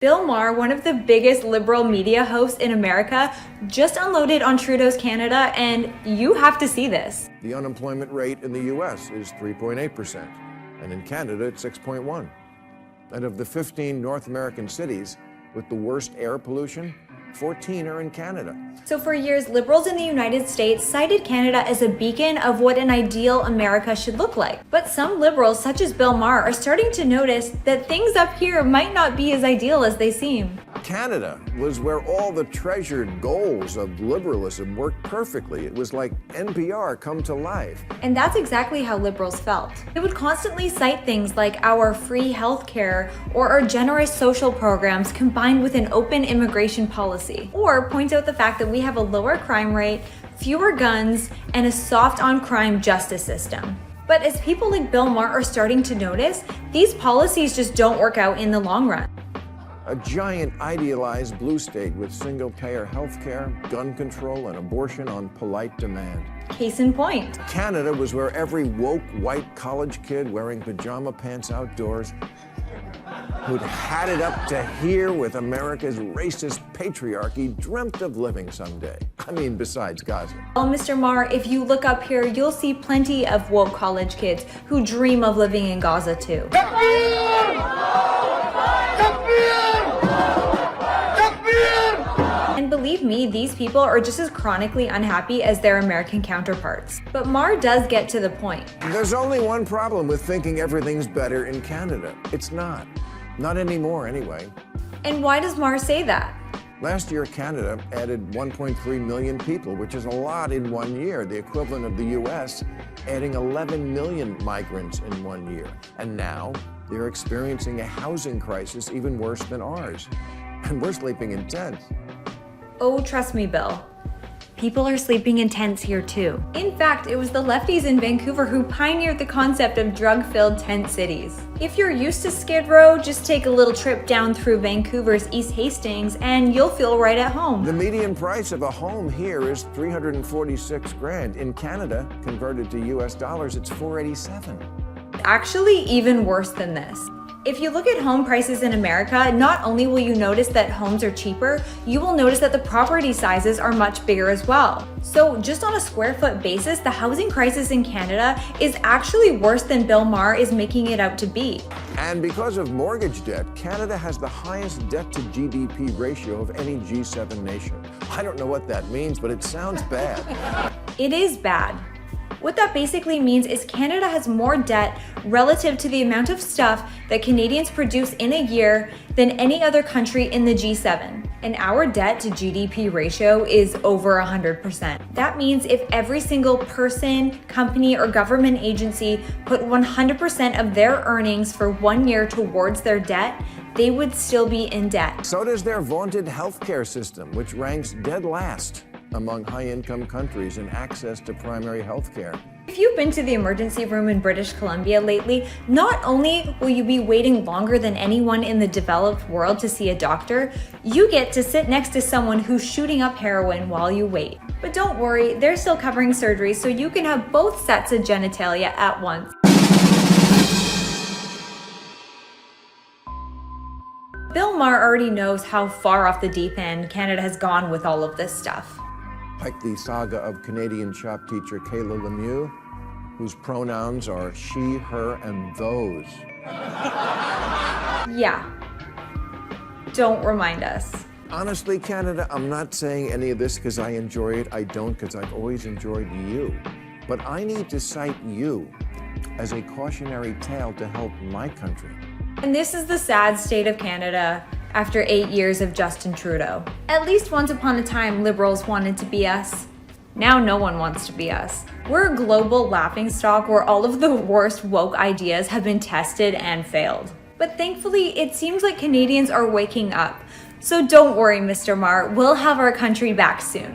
Bill Maher, one of the biggest liberal media hosts in America, just unloaded on Trudeau's Canada, and you have to see this. The unemployment rate in the U.S. is 3.8%, and in Canada it's 6.1%. And of the 15 North American cities with the worst air pollution, 14 are in Canada. So for years, liberals in the United States cited Canada as a beacon of what an ideal America should look like. But some liberals, such as Bill Maher, are starting to notice that things up here might not be as ideal as they seem. Canada was where all the treasured goals of liberalism worked perfectly. It was like NPR come to life. And that's exactly how liberals felt. They would constantly cite things like our free healthcare or our generous social programs combined with an open immigration policy, or point out the fact that we have a lower crime rate, fewer guns, and a soft on crime justice system. But as people like Bill Maher are starting to notice, these policies just don't work out in the long run. A giant idealized blue state with single-payer health care, gun control, and abortion on polite demand. Case in point. Canada was where every woke white college kid wearing pajama pants outdoors who'd had it up to here with America's racist patriarchy dreamt of living someday. I mean, besides Gaza. Well, Mr. Maher, if you look up here, you'll see plenty of woke college kids who dream of living in Gaza too. And believe me, these people are just as chronically unhappy as their American counterparts. But Maher does get to the point. There's only one problem with thinking everything's better in Canada. It's not. Not anymore, anyway. And why does Maher say that? Last year, Canada added 1.3 million people, which is a lot in 1 year, the equivalent of the U.S. adding 11 million migrants in 1 year. And now, they're experiencing a housing crisis even worse than ours. And we're sleeping in tents. Oh, trust me, Bill. People are sleeping in tents here too. In fact, it was the lefties in Vancouver who pioneered the concept of drug-filled tent cities. If you're used to Skid Row, just take a little trip down through Vancouver's East Hastings and you'll feel right at home. The median price of a home here is $346,000. In Canada, converted to US dollars, it's $487,000. Actually, even worse than this. If you look at home prices in America, not only will you notice that homes are cheaper, you will notice that the property sizes are much bigger as well. So just on a square foot basis, the housing crisis in Canada is actually worse than Bill Maher is making it out to be. And because of mortgage debt, Canada has the highest debt to GDP ratio of any G7 nation. I don't know what that means, but it sounds bad. It is bad. What that basically means is Canada has more debt relative to the amount of stuff that Canadians produce in a year than any other country in the G7. And our debt to GDP ratio is over 100%. That means if every single person, company, or government agency put 100% of their earnings for 1 year towards their debt, they would still be in debt. So does their vaunted healthcare system, which ranks dead last among high-income countries in access to primary health care. If you've been to the emergency room in British Columbia lately, not only will you be waiting longer than anyone in the developed world to see a doctor, you get to sit next to someone who's shooting up heroin while you wait. But don't worry, they're still covering surgery so you can have both sets of genitalia at once. Bill Maher already knows how far off the deep end Canada has gone with all of this stuff. Like the saga of Canadian shop teacher Kayla Lemieux, whose pronouns are she, her, and those. Yeah. Don't remind us. Honestly, Canada, I'm not saying any of this because I enjoy it. I don't because I've always enjoyed you. But I need to cite you as a cautionary tale to help my country. And this is the sad state of Canada after 8 years of Justin Trudeau. At least once upon a time, liberals wanted to be us. Now no one wants to be us. We're a global laughingstock where all of the worst woke ideas have been tested and failed. But thankfully, it seems like Canadians are waking up. So don't worry, Mr. Maher, we'll have our country back soon.